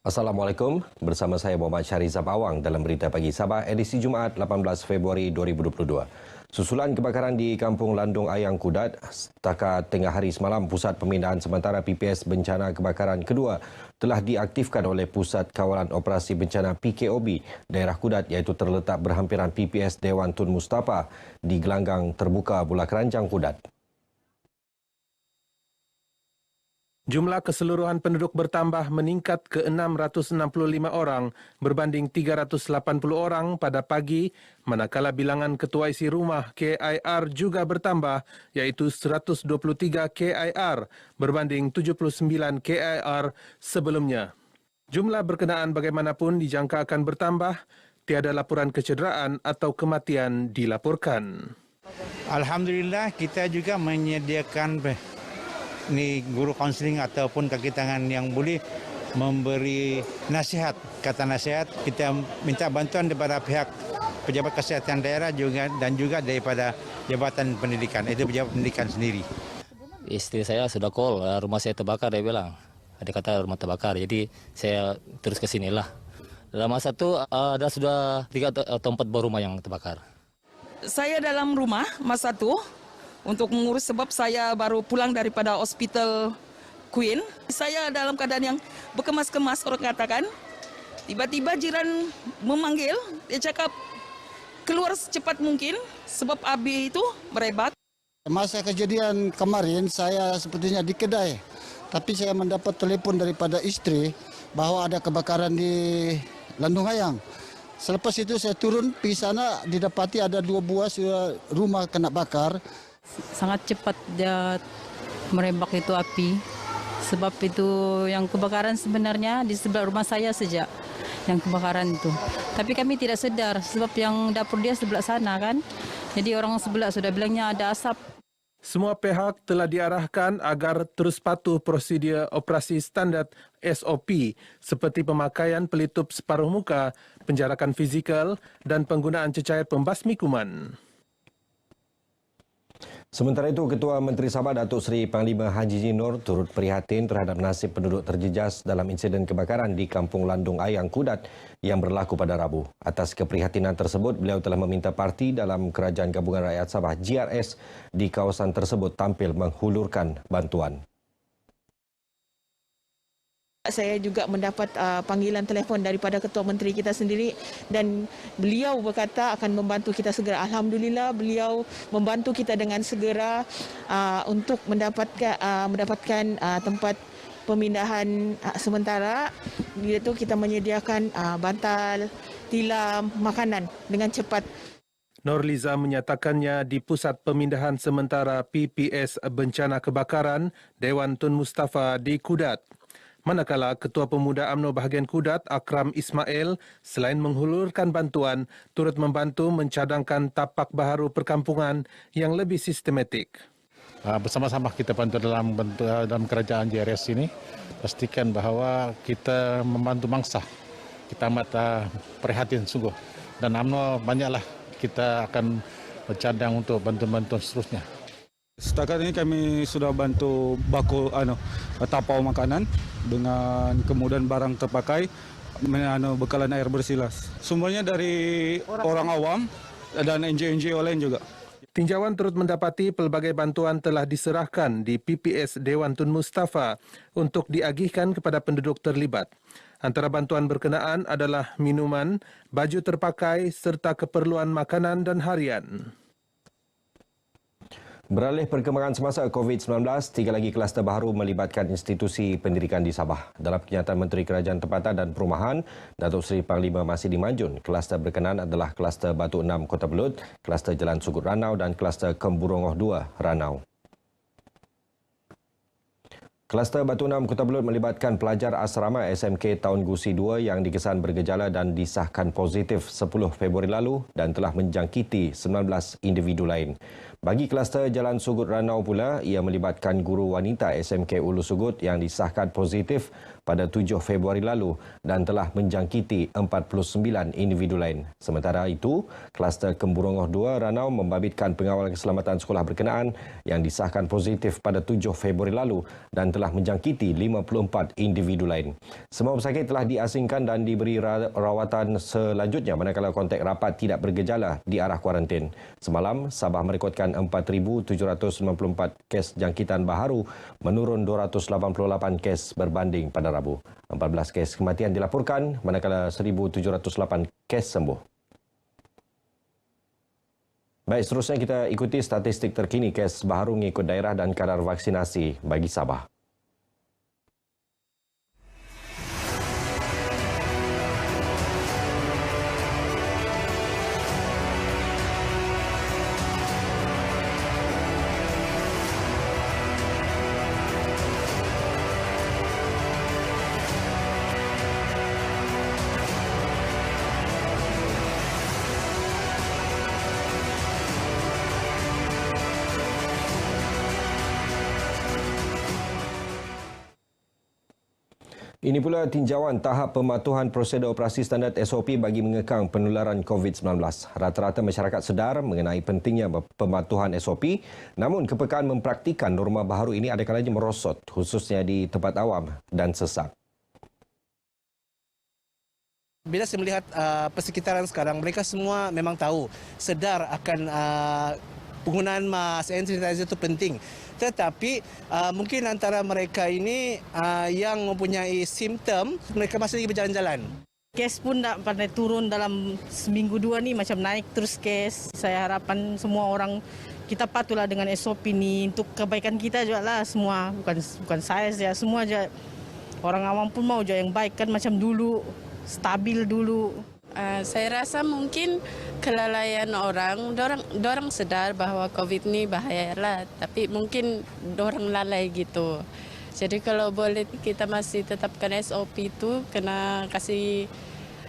Assalamualaikum, bersama saya Muhammad Syarizab Awang dalam Berita Pagi Sabah edisi Jumaat 18 Februari 2022. Susulan kebakaran di Kampung Landung Ayang Kudat, setakat tengah hari semalam, Pusat Pemindahan Sementara PPS Bencana Kebakaran kedua telah diaktifkan oleh Pusat Kawalan Operasi Bencana PKOB daerah Kudat, iaitu terletak berhampiran PPS Dewan Tun Mustapha di gelanggang terbuka Bulak Ranjang Kudat. Jumlah keseluruhan penduduk bertambah meningkat ke 665 orang berbanding 380 orang pada pagi, manakala bilangan ketua isi rumah KIR juga bertambah, iaitu 123 KIR berbanding 79 KIR sebelumnya. Jumlah berkenaan bagaimanapun dijangka akan bertambah, tiada laporan kecederaan atau kematian dilaporkan. Alhamdulillah, kita juga menyediakan guru kaunseling ataupun kaki tangan yang boleh memberi nasihat. Kata nasihat, kita minta bantuan daripada pihak pejabat kesihatan daerah dan juga daripada Jabatan Pendidikan, itu pejabat pendidikan sendiri. Istri saya sudah call, rumah saya terbakar, dia bilang. Ada kata rumah terbakar, jadi saya terus ke sinilah. Dalam masa itu ada sudah 3 atau 4 buah rumah yang terbakar. Saya dalam rumah masa itu untuk mengurus sebab saya baru pulang daripada hospital Queen. Saya dalam keadaan yang berkemas-kemas, orang katakan. Tiba-tiba jiran memanggil, dia cakap keluar secepat mungkin sebab api itu merebak. Masa kejadian kemarin saya sepertinya di kedai, tapi saya mendapat telepon daripada istri bahawa ada kebakaran di Landung Ayang. Selepas itu saya turun pergi sana, didapati ada 2 buah rumah kena bakar. Sangat cepat dia merebak itu api. Sebab itu yang kebakaran sebenarnya di sebelah rumah saya saja yang kebakaran itu. Tapi kami tidak sedar sebab yang dapur dia sebelah sana kan. Jadi orang sebelah sudah bilangnya ada asap. Semua pihak telah diarahkan agar terus patuh prosedur operasi standar SOP seperti pemakaian pelitup separuh muka, penjarakan fizikal dan penggunaan cecair pembasmi kuman. Sementara itu, Ketua Menteri Sabah Datuk Seri Panglima Haji Nur turut prihatin terhadap nasib penduduk terjejas dalam insiden kebakaran di Kampung Landung Ayang Kudat yang berlaku pada Rabu. Atas keprihatinan tersebut, beliau telah meminta parti dalam Kerajaan Gabungan Rakyat Sabah GRS di kawasan tersebut tampil menghulurkan bantuan. Saya juga mendapat panggilan telefon daripada Ketua Menteri kita sendiri dan beliau berkata akan membantu kita segera. Alhamdulillah, beliau membantu kita dengan segera untuk mendapatkan tempat pemindahan sementara. Itu kita menyediakan bantal, tilam, makanan dengan cepat. Nurliza menyatakannya di Pusat Pemindahan Sementara PPS Bencana Kebakaran Dewan Tun Mustapha di Kudat. Manakala Ketua Pemuda UMNO bahagian Kudat, Akram Ismail, selain menghulurkan bantuan, turut membantu mencadangkan tapak baharu perkampungan yang lebih sistematik. Bersama-sama kita bantu dalam kerajaan GRS ini, pastikan bahawa kita membantu mangsa. Kita amat prihatin sungguh. Dan UMNO banyaklah kita akan bercadang untuk bantuan-bantuan seterusnya. Setakat ini kami sudah bantu tapau makanan dengan kemudian barang terpakai, bekalan air bersih. Semuanya dari orang awam dan NGO lain juga. Tinjauan turut mendapati pelbagai bantuan telah diserahkan di PPS Dewan Tun Mustapha untuk diagihkan kepada penduduk terlibat. Antara bantuan berkenaan adalah minuman, baju terpakai serta keperluan makanan dan harian. Beralih perkembangan semasa COVID-19, 3 lagi kluster baharu melibatkan institusi pendidikan di Sabah. Dalam kenyataan Menteri Kerajaan Tempatan dan Perumahan, Datuk Seri Panglima Masidi Manjun, kluster berkenaan adalah kluster Batu 6 Kota Belud, kluster Jalan Sugut Ranau dan kluster Kemburongoh 2 Ranau. Kluster Batu 6 Kota Belud melibatkan pelajar asrama SMK Taun Gusi 2 yang dikesan bergejala dan disahkan positif 10 Februari lalu dan telah menjangkiti 19 individu lain. Bagi kluster Jalan Sugut Ranau pula, ia melibatkan guru wanita SMK Ulu Sugut yang disahkan positif pada 7 Februari lalu dan telah menjangkiti 49 individu lain. Sementara itu, kluster Kemburungoh 2 Ranau membabitkan pengawal keselamatan sekolah berkenaan yang disahkan positif pada 7 Februari lalu dan telah menjangkiti 54 individu lain. Semua pesakit telah diasingkan dan diberi rawatan selanjutnya manakala kontak rapat tidak bergejala di arah kuarantin. Semalam, Sabah merekodkan 4,794 kes jangkitan baharu menurun 288 kes berbanding pada Rabu. 14 kes kematian dilaporkan manakala 1,708 kes sembuh. Baik, seterusnya kita ikuti statistik terkini kes baharu mengikut daerah dan kadar vaksinasi bagi Sabah. Ini pula tinjauan tahap pematuhan prosedur operasi standard SOP bagi mengekang penularan COVID-19. Rata-rata masyarakat sedar mengenai pentingnya pematuhan SOP, namun kepekaan mempraktikan norma baharu ini ada kalanya merosot, khususnya di tempat awam dan sesak. Bila saya melihat persekitaran sekarang, mereka semua memang tahu, sedar akan penggunaan mask, hand sanitizer itu penting. Tetapi mungkin antara mereka ini yang mempunyai simptom, mereka masih lagi berjalan-jalan. Kes pun tak pandai turun dalam seminggu dua ni, macam naik terus kes. Saya harapan semua orang kita patuhlah dengan SOP ni untuk kebaikan kita juga lah semua. Bukan saya saja, semua aja. Orang awam pun mau je yang baik kan macam dulu, stabil dulu. Saya rasa mungkin kelalaian orang sedar bahwa COVID ni bahaya lah, tapi mungkin orang lalai gitu. Jadi kalau boleh kita masih tetapkan SOP itu, kena kasih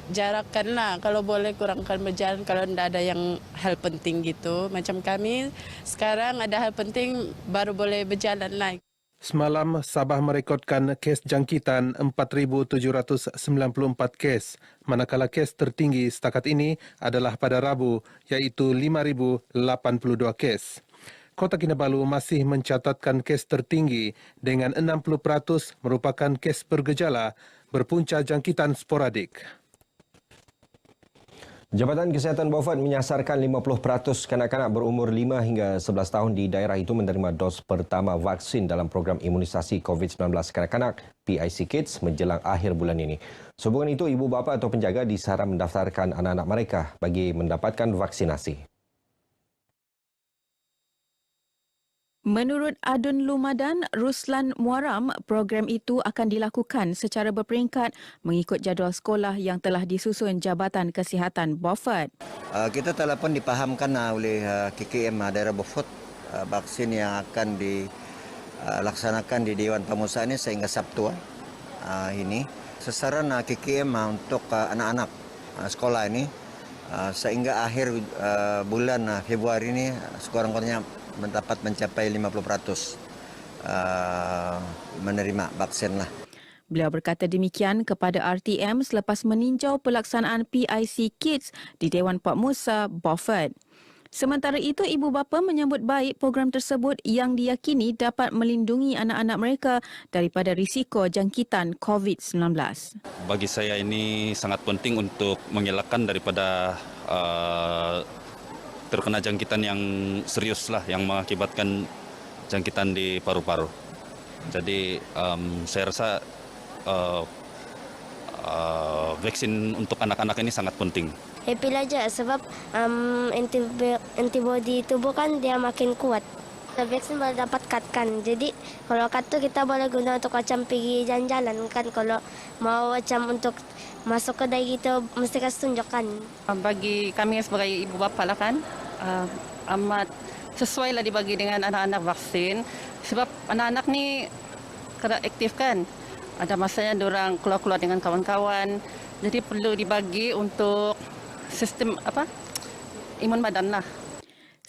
jarakkan lah. Kalau boleh kurangkan berjalan kalau tidak ada yang hal penting gitu. Macam kami sekarang ada hal penting baru boleh berjalan lah. Semalam, Sabah merekodkan kes jangkitan 4,794 kes, manakala kes tertinggi setakat ini adalah pada Rabu, iaitu 5,082 kes. Kota Kinabalu masih mencatatkan kes tertinggi dengan 60% merupakan kes bergejala berpunca jangkitan sporadik. Jabatan Kesihatan Beaufort menyasarkan 50% kanak-kanak berumur 5 hingga 11 tahun di daerah itu menerima dos pertama vaksin dalam program imunisasi COVID-19 kanak-kanak PIC Kids menjelang akhir bulan ini. Sehubungan itu, ibu bapa atau penjaga disaran mendaftarkan anak-anak mereka bagi mendapatkan vaksinasi. Menurut Adun Lumadan Ruslan Muaram, program itu akan dilakukan secara berperingkat mengikut jadual sekolah yang telah disusun Jabatan Kesihatan Beaufort. Kita telah pun dipahamkan oleh KKM daerah Beaufort vaksin yang akan dilaksanakan di Dewan Pengusaha ini sehingga Sabtu ini. Sasaran KKM untuk anak-anak sekolah ini sehingga akhir bulan Februari ini sekurang-kurangnya mendapat mencapai 50% menerima vaksin lah. Beliau berkata demikian kepada RTM selepas meninjau pelaksanaan PIC Kids di Dewan Pak Musa, Beaufort. Sementara itu, ibu bapa menyambut baik program tersebut yang diyakini dapat melindungi anak-anak mereka daripada risiko jangkitan COVID-19. Bagi saya ini sangat penting untuk mengelakkan daripada terkena jangkitan yang serius lah, yang mengakibatkan jangkitan di paru-paru. Jadi saya rasa vaksin untuk anak-anak ini sangat penting. Happy aja sebab antibody tubuh kan dia makin kuat. Vaksin boleh dapat kad kan. Jadi kalau kad tu kita boleh guna untuk macam pergi jalan-jalan kan. Kalau mau macam untuk masuk kedai gitu mesti kasih tunjukkan. Bagi kami sebagai ibu bapa lah kan, amat sesuai lah dibagi dengan anak-anak vaksin. Sebab anak-anak ni kena aktif kan. Ada masanya diorang keluar-keluar dengan kawan-kawan. Jadi perlu dibagi untuk sistem imun badan lah.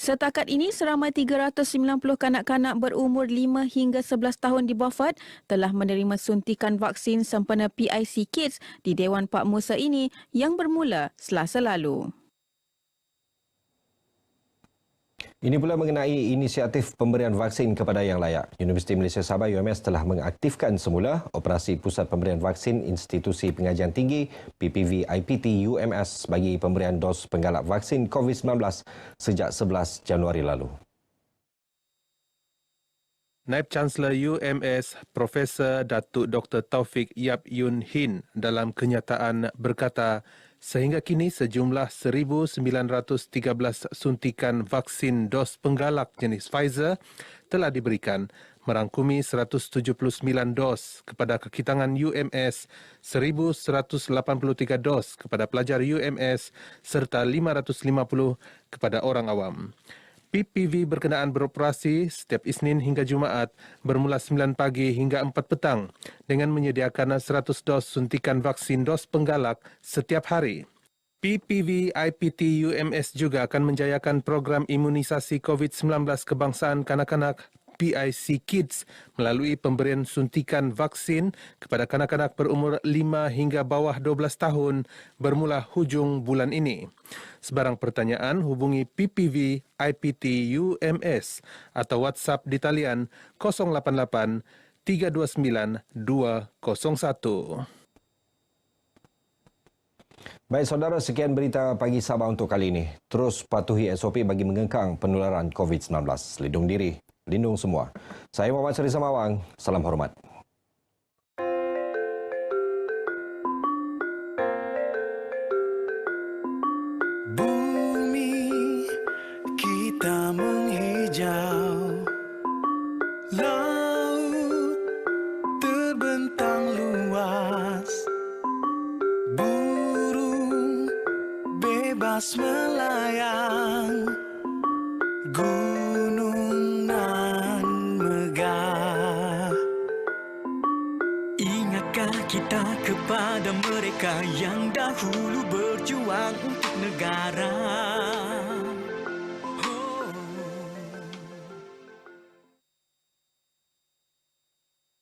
Setakat ini, seramai 390 kanak-kanak berumur 5 hingga 11 tahun di Beaufort telah menerima suntikan vaksin sempena PIC Kids di Dewan Pak Musa ini yang bermula Selasa lalu. Ini pula mengenai inisiatif pemberian vaksin kepada yang layak. Universiti Malaysia Sabah UMS telah mengaktifkan semula operasi Pusat Pemberian Vaksin Institusi Pengajian Tinggi PPV IPT UMS bagi pemberian dos penggalak vaksin COVID-19 sejak 11 Januari lalu. Naib Chancellor UMS Profesor Datuk Dr. Taufik Yap Yun Hin dalam kenyataan berkata, sehingga kini sejumlah 1,913 suntikan vaksin dos penggalak jenis Pfizer telah diberikan, merangkumi 179 dos kepada kekitangan UMS, 1,183 dos kepada pelajar UMS serta 550 kepada orang awam. PPV berkenaan beroperasi setiap Isnin hingga Jumaat bermula 9 pagi hingga 4 petang dengan menyediakan 100 dos suntikan vaksin dos penggalak setiap hari. PPV IPT UMS juga akan menjayakan program imunisasi COVID-19 kebangsaan kanak-kanak PIC Kids melalui pemberian suntikan vaksin kepada kanak-kanak berumur 5 hingga bawah 12 tahun bermula hujung bulan ini. Sebarang pertanyaan hubungi PPV IPT UMS atau WhatsApp di talian 088 329 201. Baik saudara, sekian berita pagi Sabah untuk kali ini. Terus patuhi SOP bagi mengekang penularan COVID-19. Lindung diri, lindung semua. Saya Muhammad Syarif Samawang, salam hormat. Bumi kita menghijau, laut terbentang luas, burung bebas melayang, gunung nan megah. Ingatkah kita kepada mereka yang dahulu berjuang untuk negara?